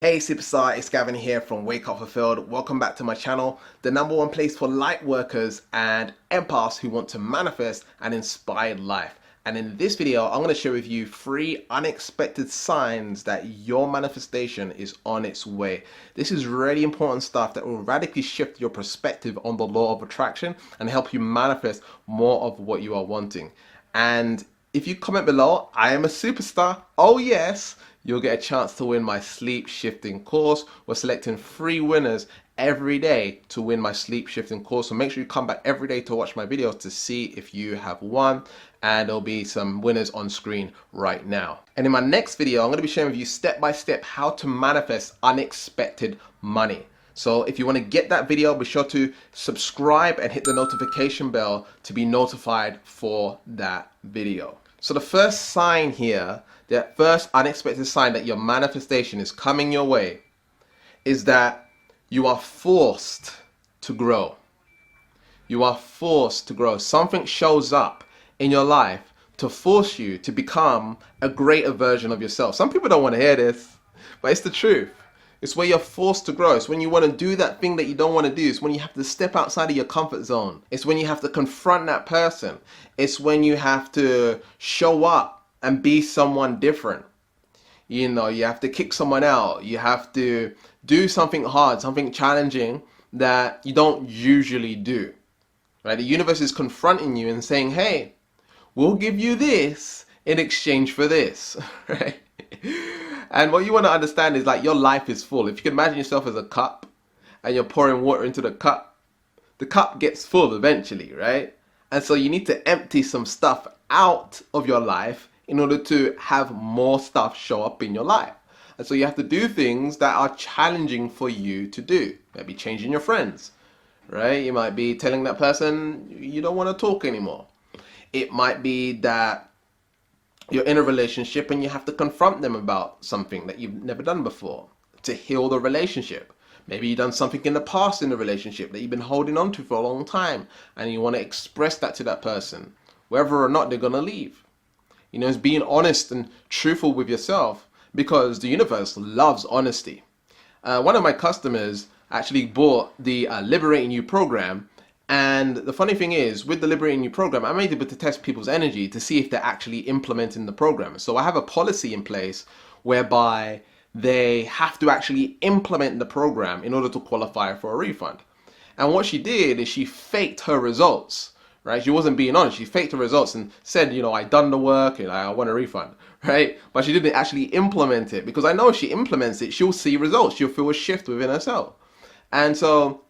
Hey superstar, it's Gavin here from Wake Up Fulfilled. Welcome back to my channel, the #1 place for light workers and empaths who want to manifest an inspired life. And in this video, I'm going to share with you 3 unexpected signs that your manifestation is on its way. This is really important stuff that will radically shift your perspective on the law of attraction and help you manifest more of what you are wanting. And if you comment below, I am a superstar, oh yes, you'll get a chance to win my sleep shifting course. We're selecting 3 winners every day to win my sleep shifting course. So make sure you come back every day to watch my videos to see if you have won. And there'll be some winners on screen right now. And in my next video, I'm going to be sharing with you step by step how to manifest unexpected money. So if you want to get that video, be sure to subscribe and hit the notification bell to be notified for that video. So the first sign here, the first unexpected sign that your manifestation is coming your way, is that you are forced to grow. You are forced to grow. Something shows up in your life to force you to become a greater version of yourself. Some people don't want to hear this, but it's the truth. It's where you're forced to grow. It's when you want to do that thing that you don't want to do. It's when you have to step outside of your comfort zone. It's when you have to confront that person. It's when you have to show up and be someone different. You know, you have to kick someone out. You have to do something hard, something challenging that you don't usually do. Right? The universe is confronting you and saying, hey, we'll give you this in exchange for this. Right? And what you want to understand is like your life is full. If you can imagine yourself as a cup and you're pouring water into the cup gets full eventually, right? And so you need to empty some stuff out of your life in order to have more stuff show up in your life. And so you have to do things that are challenging for you to do. Maybe changing your friends, right? You might be telling that person you don't want to talk anymore. It might be that you're in a relationship and you have to confront them about something that you've never done before to heal the relationship. Maybe you've done something in the past in the relationship that you've been holding on to for a long time and you want to express that to that person, whether or not they're going to leave. You know, it's being honest and truthful with yourself because the universe loves honesty. One of my customers actually bought the Liberating-U program. And the funny thing is, with the Liberating-U program, I'm able to test people's energy to see if they're actually implementing the program. So I have a policy in place whereby they have to actually implement the program in order to qualify for a refund. And what she did is she faked her results, right? She wasn't being honest. She faked her results and said, you know, I done the work and I want a refund, right? But she didn't actually implement it because I know if she implements it, she'll see results. She'll feel a shift within herself. And so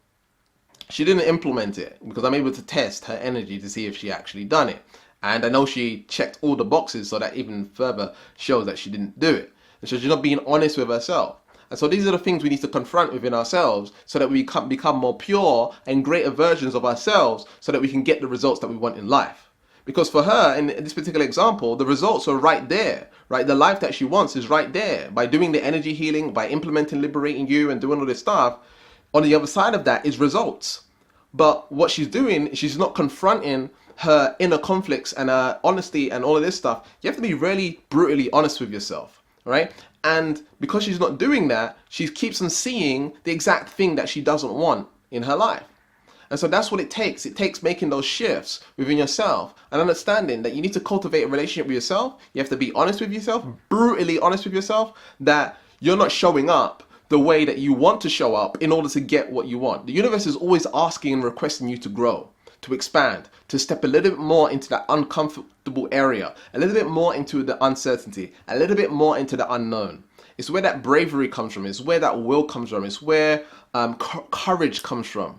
she didn't implement it because I'm able to test her energy to see if she actually done it. And I know she checked all the boxes, so that even further shows that she didn't do it. And so she's not being honest with herself. And so these are the things we need to confront within ourselves so that we can become more pure and greater versions of ourselves so that we can get the results that we want in life. Because for her, in this particular example, the results are right there, right? The life that she wants is right there. By doing the energy healing, by implementing Liberating-U and doing all this stuff, on the other side of that is results. But what she's doing, she's not confronting her inner conflicts and her honesty and all of this stuff. You have to be really brutally honest with yourself, right? And because she's not doing that, she keeps on seeing the exact thing that she doesn't want in her life. And so that's what it takes. It takes making those shifts within yourself and understanding that you need to cultivate a relationship with yourself. You have to be honest with yourself, brutally honest with yourself, that you're not showing up the way that you want to show up in order to get what you want. The universe is always asking and requesting you to grow, to expand, to step a little bit more into that uncomfortable area, a little bit more into the uncertainty, a little bit more into the unknown. It's where that bravery comes from. It's where that will comes from. It's where courage comes from.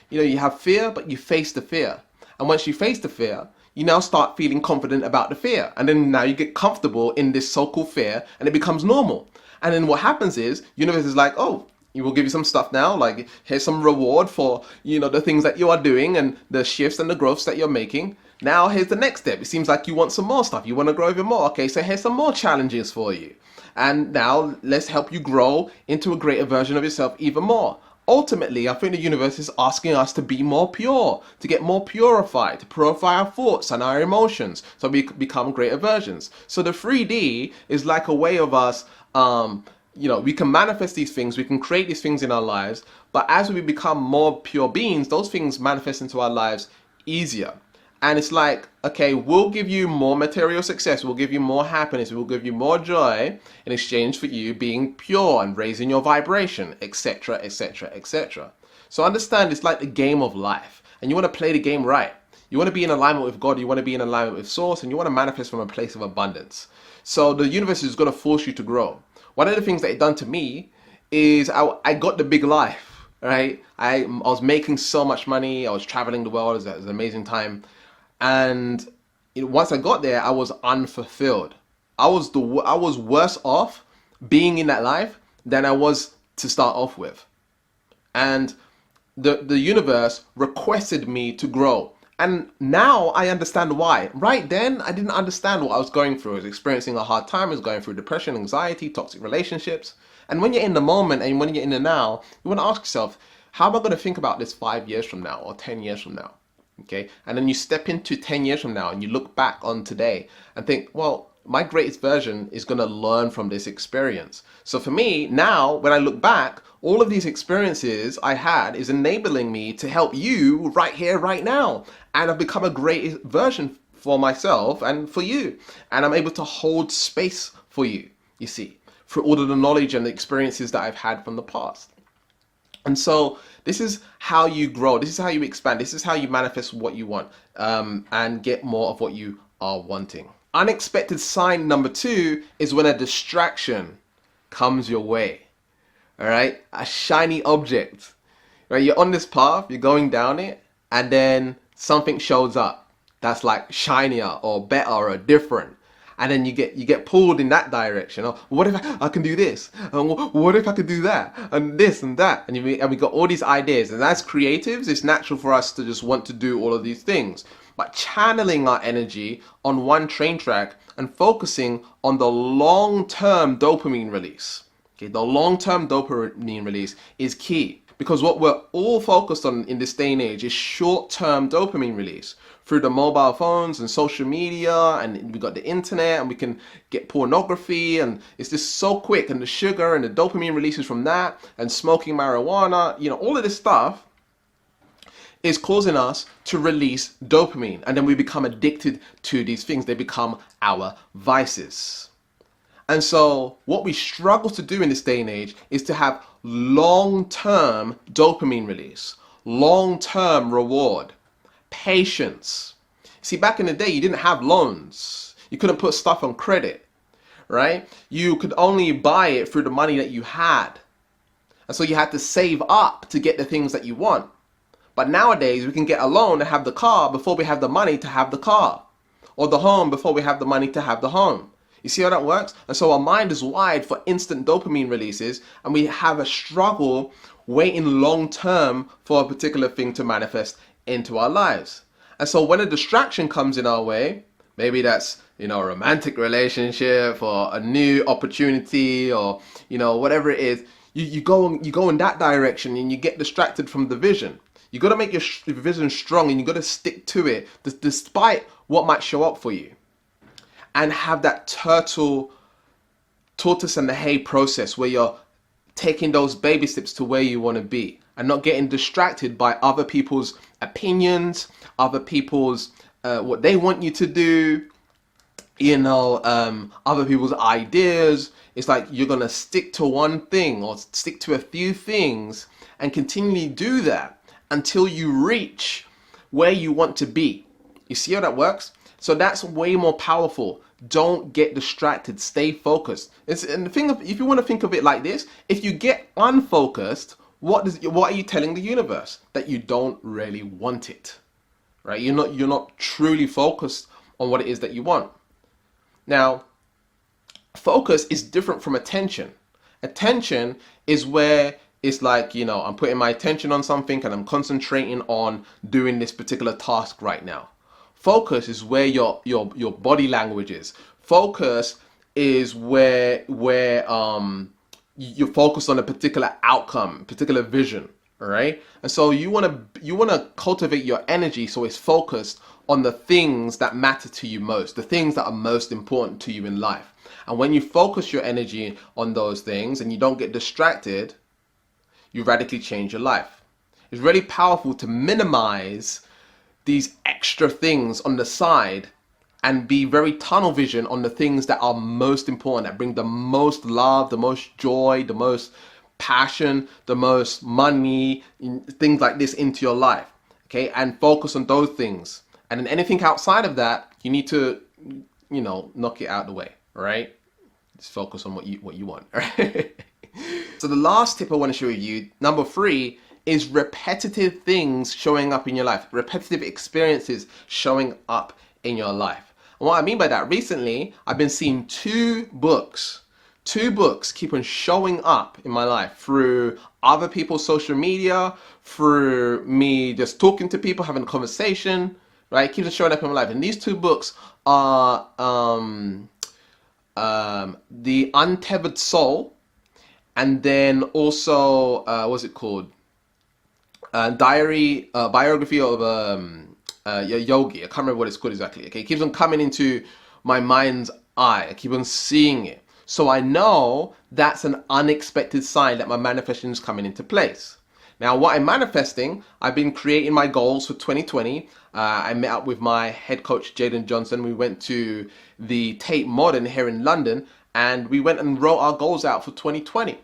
You know, you have fear, but you face the fear. And once you face the fear, you now start feeling confident about the fear. And then now you get comfortable in this so-called fear and it becomes normal. And then what happens is, universe is like, oh, you will give you some stuff now, like here's some reward for, you know, the things that you are doing and the shifts and the growths that you're making. Now here's the next step. It seems like you want some more stuff. You want to grow even more. Okay, so here's some more challenges for you. And now let's help you grow into a greater version of yourself even more. Ultimately, I think the universe is asking us to be more pure, to get more purified, to purify our thoughts and our emotions so we become greater versions. So the 3D is like a way of us we can manifest these things, we can create these things in our lives, but as we become more pure beings, those things manifest into our lives easier. And it's like, okay, we'll give you more material success, we'll give you more happiness, we'll give you more joy in exchange for you being pure and raising your vibration, etc., etc., etc. So understand, it's like the game of life, and you want to play the game right. You want to be in alignment with God, you want to be in alignment with Source, and you want to manifest from a place of abundance. So the universe is going to force you to grow. One of the things that it done to me is I got the big life, right? I was making so much money, I was traveling the world, it was an amazing time. And once I got there, I was unfulfilled. I was worse off being in that life than I was to start off with. And the universe requested me to grow. And now I understand why. Right then, I didn't understand what I was going through. I was experiencing a hard time. I was going through depression, anxiety, toxic relationships. And when you're in the moment and when you're in the now, you want to ask yourself, how am I going to think about this 5 years from now or 10 years from now? Okay, and then you step into 10 years from now and you look back on today and think, well, my greatest version is going to learn from this experience. So for me now, when I look back, all of these experiences I had is enabling me to help you right here, right now. And I've become a great version for myself and for you. And I'm able to hold space for you, you see, through all of the knowledge and the experiences that I've had from the past. And so this is how you grow. This is how you expand. This is how you manifest what you want and get more of what you are wanting. Unexpected sign number 2 is when a distraction comes your way. All right, a shiny object. Right, you're on this path, you're going down it, and then something shows up that's like shinier or better or different. And then you get pulled in that direction. Oh, what if I can do this? What if I could do that? And this and that. And we got all these ideas. And as creatives, it's natural for us to just want to do all of these things. But channeling our energy on one train track and focusing on the long-term dopamine release. Okay, the long-term dopamine release is key. Because what we're all focused on in this day and age is short-term dopamine release through the mobile phones and social media, and we got the internet, and we can get pornography, and it's just so quick, and the sugar and the dopamine releases from that, and smoking marijuana, all of this stuff is causing us to release dopamine, and then we become addicted to these things. They become our vices. And so what we struggle to do in this day and age is to have long-term dopamine release, long-term reward, patience. See, back in the day, you didn't have loans. You couldn't put stuff on credit, right? You could only buy it through the money that you had. And so you had to save up to get the things that you want. But nowadays, we can get a loan to have the car before we have the money to have the car, or the home before we have the money to have the home. You see how that works? And so our mind is wired for instant dopamine releases, and we have a struggle waiting long term for a particular thing to manifest into our lives. And so when a distraction comes in our way, maybe that's, a romantic relationship or a new opportunity or, whatever it is, you go in that direction and you get distracted from the vision. You got to make your vision strong, and you got to stick to it despite what might show up for you. And have that tortoise and the hay process where you're taking those baby steps to where you want to be and not getting distracted by other people's opinions, other people's what they want you to do, other people's ideas. It's like you're going to stick to one thing or stick to a few things and continually do that until you reach where you want to be. You see how that works? So that's way more powerful. Don't get distracted. Stay focused. And the thing if you want to think of it like this, if you get unfocused, what are you telling the universe? That you don't really want it, right? You're not truly focused on what it is that you want. Now, focus is different from attention. Attention is where it's like, I'm putting my attention on something and I'm concentrating on doing this particular task right now. Focus is where your body language is. Focus is where you're focused on a particular outcome, particular vision, all right? And so you want to cultivate your energy so it's focused on the things that matter to you most, the things that are most important to you in life. And when you focus your energy on those things and you don't get distracted, you radically change your life. It's really powerful to minimize these extra things on the side and be very tunnel vision on the things that are most important, that bring the most love, the most joy, the most passion, the most money, things like this into your life. Okay, and focus on those things. And then anything outside of that, you need to, knock it out of the way. All right, just focus on what you want. All right. So the last tip I want to share with you, number 3, is repetitive things showing up in your life, repetitive experiences showing up in your life. And what I mean by that, recently I've been seeing two books keep on showing up in my life through other people's social media, through me just talking to people, having a conversation, right? It keeps on showing up in my life. And these two books are The Untethered Soul, and then also what's it called? Biography of a yogi. I can't remember what it's called exactly. Okay, it keeps on coming into my mind's eye. I keep on seeing it. So I know that's an unexpected sign that my manifestation is coming into place. Now, what I'm manifesting, I've been creating my goals for 2020. I met up with my head coach, Jaden Johnson. We went to the Tate Modern here in London, and we went and wrote our goals out for 2020.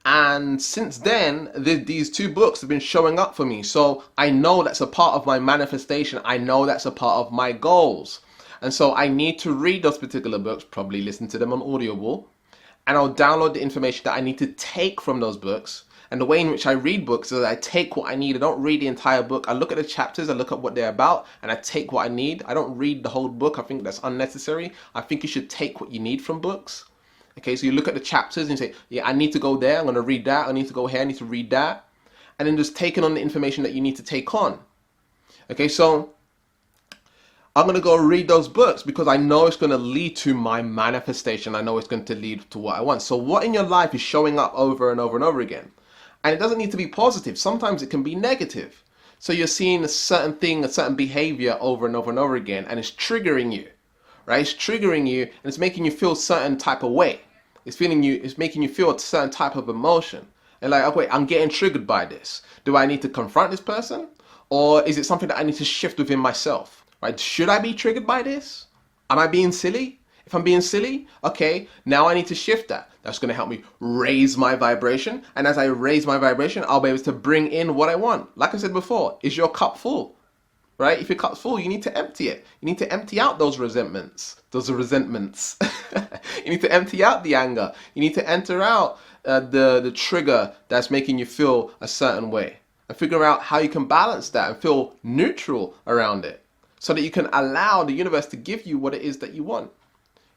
And since then, these two books have been showing up for me. So I know that's a part of my manifestation. I know that's a part of my goals. And so I need to read those particular books, probably listen to them on Audible, and I'll download the information that I need to take from those books. And the way in which I read books is that I take what I need. I don't read the entire book. I look at the chapters, I look at what they're about, and I take what I need. I don't read the whole book. I think that's unnecessary. I think you should take what you need from books. Okay, so you look at the chapters and you say, yeah, I need to go there. I'm going to read that. I need to go here. I need to read that. And then just taking on the information that you need to take on. Okay, so I'm going to go read those books because I know it's going to lead to my manifestation. I know it's going to lead to what I want. So what in your life is showing up over and over and over again? And it doesn't need to be positive. Sometimes it can be negative. So you're seeing a certain thing, a certain behavior over and over and over again, and it's triggering you, right? It's triggering you, and it's making you feel a certain type of way. It's making you feel a certain type of emotion. And like, okay, I'm getting triggered by this. Do I need to confront this person? Or is it something that I need to shift within myself? Right? Should I be triggered by this? Am I being silly? If I'm being silly, okay, now I need to shift that. That's going to help me raise my vibration. And as I raise my vibration, I'll be able to bring in what I want. Like I said before, is your cup full? Right? If your cup's full, you need to empty it. You need to empty out those resentments. You need to empty out the anger. You need to enter out the trigger that's making you feel a certain way. And figure out how you can balance that and feel neutral around it, so that you can allow the universe to give you what it is that you want.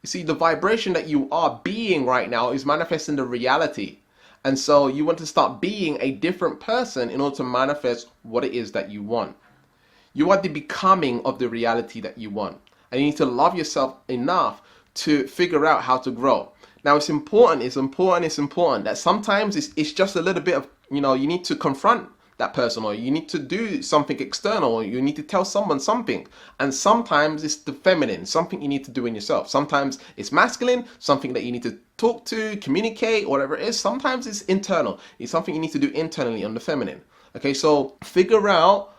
You see, the vibration that you are being right now is manifesting the reality. And so you want to start being a different person in order to manifest what it is that you want. You are the becoming of the reality that you want. And you need to love yourself enough to figure out how to grow. Now, it's important that sometimes it's just a little bit of, you need to confront that person, or you need to do something external, or you need to tell someone something. And sometimes it's the feminine, something you need to do in yourself. Sometimes it's masculine, something that you need to talk to, communicate, whatever it is. Sometimes it's internal. It's something you need to do internally on the feminine. Okay, so figure out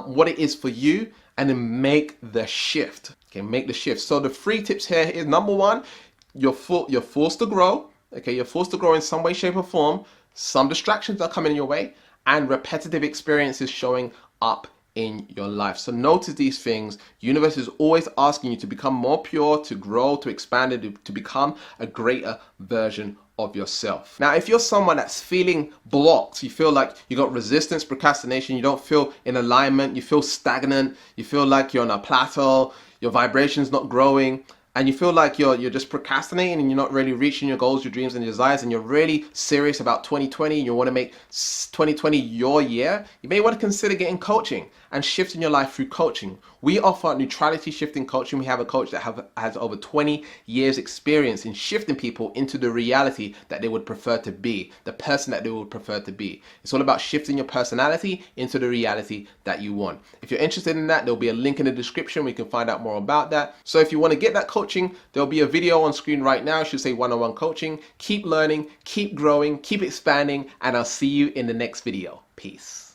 what it is for you and then make the shift. Okay, make the shift. So the 3 tips here is, number 1, you're forced to grow. Okay, you're forced to grow in some way, shape, or form. Some distractions are coming your way, and repetitive experiences showing up in your life. So notice these things. The universe is always asking you to become more pure, to grow, to expand, and to become a greater version of yourself. Now, if you're someone that's feeling blocked, you feel like you got resistance, procrastination, you don't feel in alignment, you feel stagnant, you feel like you're on a plateau, your vibration's not growing, and you feel like you're just procrastinating and you're not really reaching your goals, your dreams, and your desires, and you're really serious about 2020 and you want to make 2020 your year, you may want to consider getting coaching. and shifting your life through coaching. We offer neutrality shifting coaching. We have a coach that has over 20 years experience in shifting people into the reality that they would prefer to be, the person that they would prefer to be. It's all about shifting your personality into the reality that you want. If you're interested in that, there'll be a link in the description where you can find out more about that. So if you want to get that coaching, there'll be a video on screen right now. It should say one-on-one coaching. Keep learning, keep growing, keep expanding, and I'll see you in the next video. Peace.